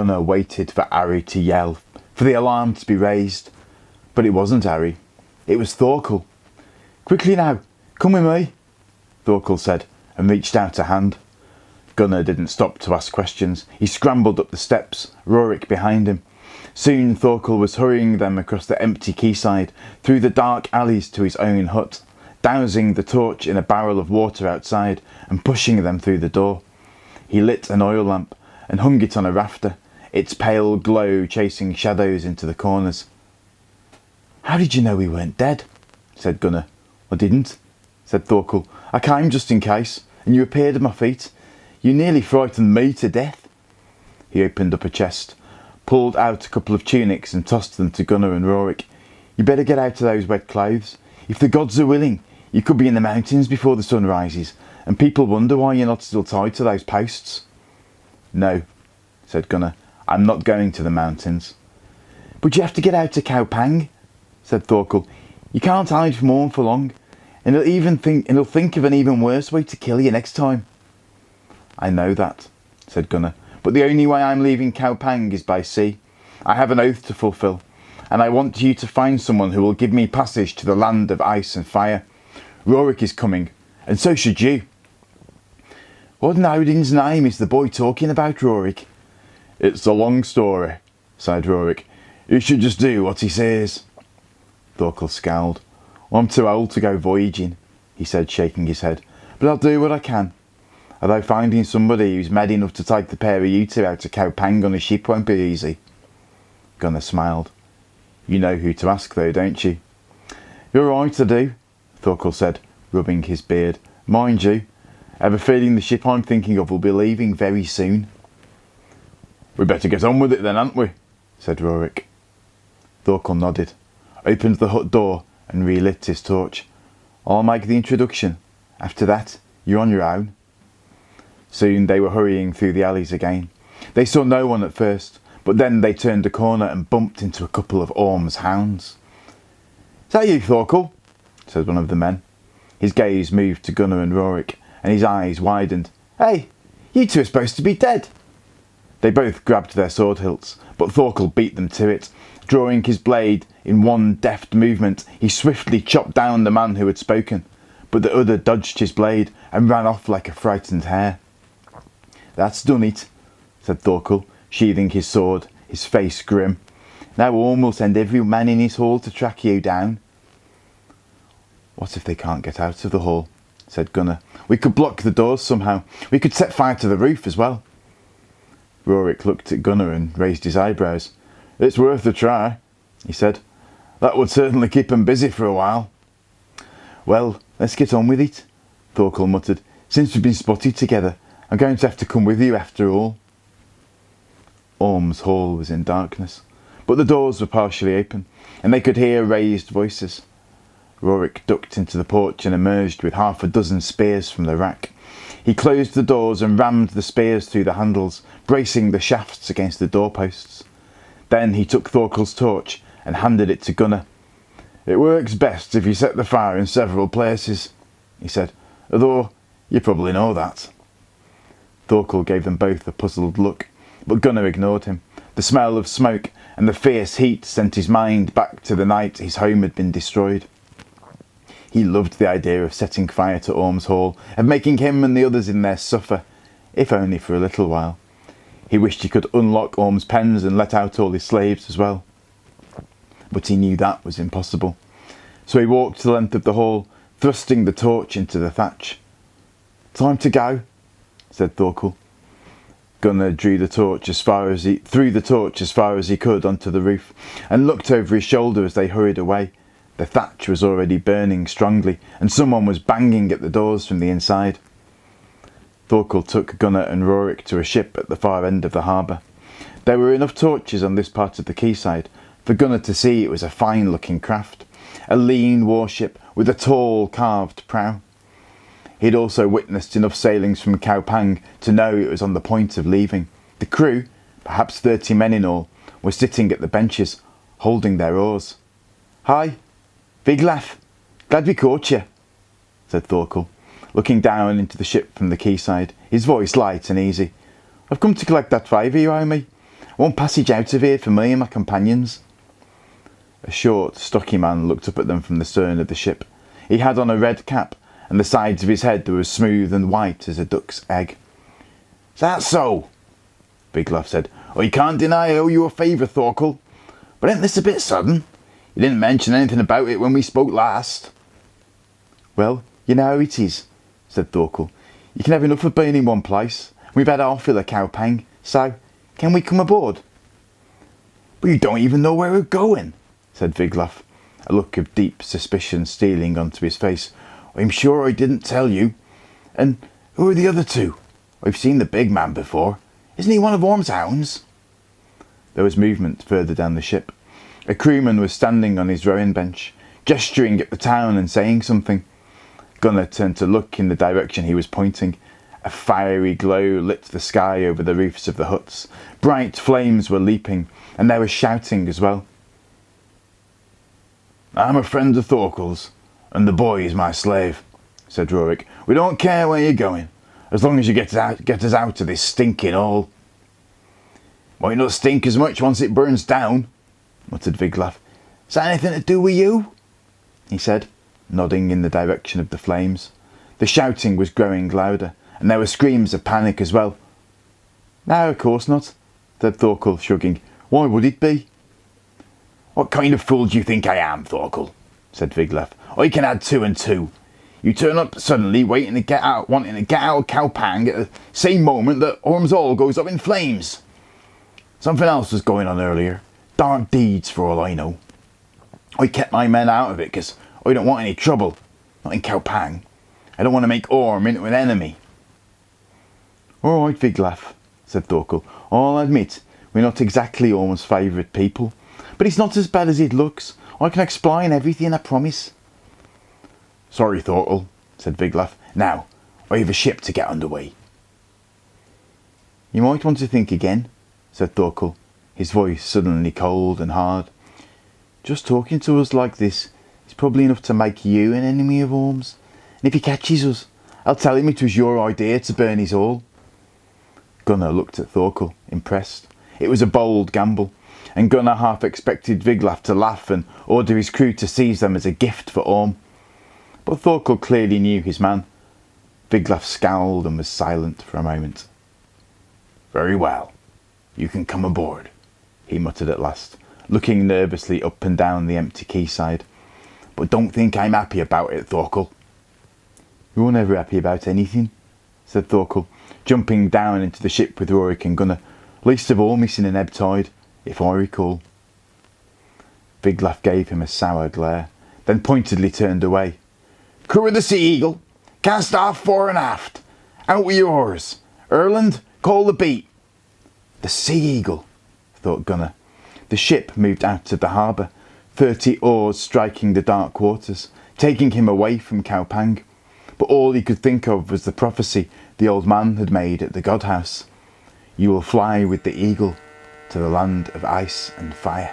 Gunnar waited for Harry to yell, for the alarm to be raised. But it wasn't Harry. It was Thorkel. "Quickly now, come with me," Thorkel said, and reached out a hand. Gunnar didn't stop to ask questions. He scrambled up the steps, Rorik behind him. Soon Thorkel was hurrying them across the empty quayside, through the dark alleys to his own hut, dousing the torch in a barrel of water outside and pushing them through the door. He lit an oil lamp and hung it on a rafter, its pale glow chasing shadows into the corners. "How did you know we weren't dead?" said Gunnar. "I didn't," said Thorkel. "I came just in case, and you appeared at my feet. You nearly frightened me to death." He opened up a chest, pulled out a couple of tunics and tossed them to Gunnar and Rorik. "You better get out of those wet clothes. If the gods are willing, you could be in the mountains before the sun rises, and people wonder why you're not still tied to those posts." "No," said Gunnar. "I'm not going to the mountains." "But you have to get out to Kaupang," said Thorkel. "You can't hide from Orm for long, and he'll think of an even worse way to kill you next time." "I know that," said Gunnar, "but the only way I'm leaving Kaupang is by sea. I have an oath to fulfill, and I want you to find someone who will give me passage to the land of ice and fire. Rorik is coming, and so should you." "What in Odin's name is the boy talking about, Rorik?" "It's a long story," sighed Rorik. "You should just do what he says." Thorkel scowled. "I'm too old to go voyaging," he said, shaking his head, "but I'll do what I can. Although finding somebody who's mad enough to take the pair of you two out to Kaupang on a ship won't be easy." Gunnar smiled. "You know who to ask though, don't you?" "You're right, I do," Thorkel said, rubbing his beard. "Mind you, I have a feeling the ship I'm thinking of will be leaving very soon." "We better get on with it then, hadn't we?" said Rorik. Thorkel nodded, opened the hut door and relit his torch. "I'll make the introduction. After that, you're on your own." Soon they were hurrying through the alleys again. They saw no one at first, but then they turned a corner and bumped into a couple of Orm's hounds. "Is that you, Thorkel?" said one of the men. His gaze moved to Gunnar and Rorik, and his eyes widened. "Hey, you two are supposed to be dead." They both grabbed their sword hilts, but Thorkel beat them to it. Drawing his blade in one deft movement, he swiftly chopped down the man who had spoken, but the other dodged his blade and ran off like a frightened hare. "That's done it," said Thorkel, sheathing his sword, his face grim. "Now Orm will send every man in his hall to track you down." "What if they can't get out of the hall?" said Gunnar. "We could block the doors somehow. We could set fire to the roof as well." Rorik looked at Gunnar and raised his eyebrows. "It's worth a try," he said. "That would certainly keep 'em busy for a while." "Well, let's get on with it," Thorkel muttered. "Since we've been spotted together, I'm going to have to come with you after all." Orm's hall was in darkness, but the doors were partially open, and they could hear raised voices. Rorik ducked into the porch and emerged with half a dozen spears from the rack. He closed the doors and rammed the spears through the handles, bracing the shafts against the doorposts. Then he took Thorkel's torch and handed it to Gunnar. "It works best if you set the fire in several places," he said, "although you probably know that." Thorkel gave them both a puzzled look, but Gunnar ignored him. The smell of smoke and the fierce heat sent his mind back to the night his home had been destroyed. He loved the idea of setting fire to Orm's hall, of making him and the others in there suffer, if only for a little while. He wished he could unlock Orm's pens and let out all his slaves as well. But he knew that was impossible. So he walked the length of the hall, thrusting the torch into the thatch. "Time to go," said Thorkel. Gunnar threw the torch as far as he could onto the roof, and looked over his shoulder as they hurried away. The thatch was already burning strongly, and someone was banging at the doors from the inside. Thorkel took Gunnar and Rorik to a ship at the far end of the harbour. There were enough torches on this part of the quayside for Gunnar to see it was a fine-looking craft, a lean warship with a tall carved prow. He'd also witnessed enough sailings from Kaupang to know it was on the point of leaving. The crew, perhaps 30 men in all, were sitting at the benches, holding their oars. "Hi, big laugh. Glad we caught you," said Thorkel, looking down into the ship from the quayside, his voice light and easy. "I've come to collect that favour you owe me. One passage out of here for me and my companions." A short, stocky man looked up at them from the stern of the ship. He had on a red cap, and the sides of his head were as smooth and white as a duck's egg. "Is that so?" Wiglaf said. "I can't deny I owe you a favour, Thorkel. But ain't this a bit sudden? You didn't mention anything about it when we spoke last." "Well, you know how it is," said Thorkel. "You can have enough of being in one place. We've had our fill of cowpang, so can we come aboard?" "But you don't even know where we're going," said Wiglaf, a look of deep suspicion stealing onto his face. "I'm sure I didn't tell you. And who are the other two? I've seen the big man before. Isn't he one of Orm's hounds?" There was movement further down the ship. A crewman was standing on his rowing bench, gesturing at the town and saying something. Gunnar turned to look in the direction he was pointing. A fiery glow lit the sky over the roofs of the huts. Bright flames were leaping, and there was shouting as well. "I'm a friend of Thorkel's, and the boy is my slave," said Rorik. "We don't care where you're going, as long as you get us out of this stinking hole." "Might not stink as much once it burns down," muttered Wiglaf. "Is that anything to do with you?" he said, nodding in the direction of the flames. The shouting was growing louder, and there were screams of panic as well. "No, of course not," said Thorkel, shrugging. "Why would it be?" "What kind of fool do you think I am, Thorkel?" said Wiglaf. "I can add 2 and 2. You turn up suddenly, wanting to get out of Cowpang at the same moment that Orm's Hall goes up in flames. Something else was going on earlier. Dark deeds, for all I know. I kept my men out of it because I don't want any trouble. Not in Cowpang. I don't want to make Orm into an enemy." "All right, Wiglaf," said Thorkel. "I'll admit we're not exactly Orm's favourite people, but it's not as bad as it looks. I can explain everything, I promise." "Sorry, Thorkel," said Wiglaf. "Now, I have a ship to get underway." "You might want to think again," said Thorkel, his voice suddenly cold and hard. "Just talking to us like this is probably enough to make you an enemy of Orm's. And if he catches us, I'll tell him it was your idea to burn his hall." Gunnar looked at Thorkel, impressed. It was a bold gamble, and Gunnar half expected Wiglaf to laugh and order his crew to seize them as a gift for Orm. But Thorkel clearly knew his man. Wiglaf scowled and was silent for a moment. "Very well, you can come aboard," he muttered at last, looking nervously up and down the empty quayside. "But don't think I'm happy about it, Thorkel." "You're never happy about anything," said Thorkel, jumping down into the ship with Rorik and Gunnar, least of all missing an ebb tide, if I recall. Wiglaf gave him a sour glare, then pointedly turned away. "Crew of the Sea Eagle, cast off fore and aft. Out with your oars. Erland, call the beat." The Sea Eagle, thought Gunnar. The ship moved out of the harbour, 30 oars striking the dark waters, taking him away from Cowpang. But all he could think of was the prophecy the old man had made at the godhouse. "You will fly with the eagle to the land of ice and fire."